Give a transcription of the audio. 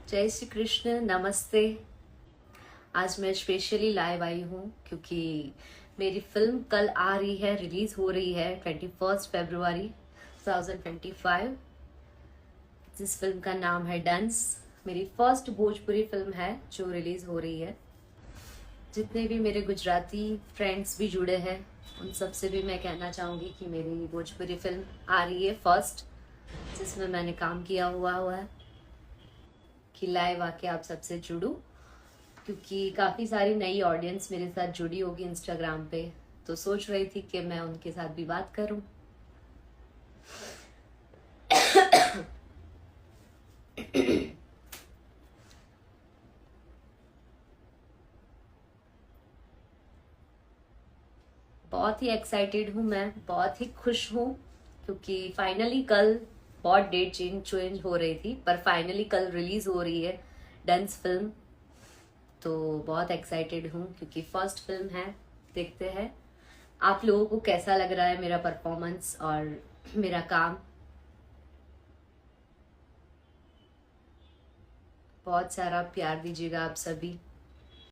जय श्री कृष्ण, नमस्ते। आज मैं स्पेशली लाइव आई हूँ क्योंकि मेरी फिल्म कल आ रही है, रिलीज हो रही है 21 फरवरी 2025। जिस फिल्म का नाम है डांस। मेरी फर्स्ट भोजपुरी फिल्म है जो रिलीज हो रही है। जितने भी मेरे गुजराती फ्रेंड्स भी जुड़े हैं उन सबसे भी मैं कहना चाहूँगी कि मेरी भोजपुरी फिल्म आ रही है फर्स्ट, जिसमें मैंने काम किया हुआ है कि लाइव आके आप सबसे जुड़ूं, क्योंकि काफ़ी सारी नई ऑडियंस मेरे साथ जुड़ी होगी इंस्टाग्राम पे, तो सोच रही थी कि मैं उनके साथ भी बात करूं। बहुत ही एक्साइटेड हूँ, मैं बहुत ही खुश हूँ क्योंकि फाइनली कल बहुत डेट चेंज हो रही थी, पर फाइनली कल रिलीज हो रही है डांस फिल्म। तो बहुत एक्साइटेड हूँ क्योंकि फर्स्ट फिल्म है। देखते हैं आप लोगों को कैसा लग रहा है मेरा परफॉर्मेंस और मेरा काम। बहुत सारा प्यार दीजिएगा आप सभी।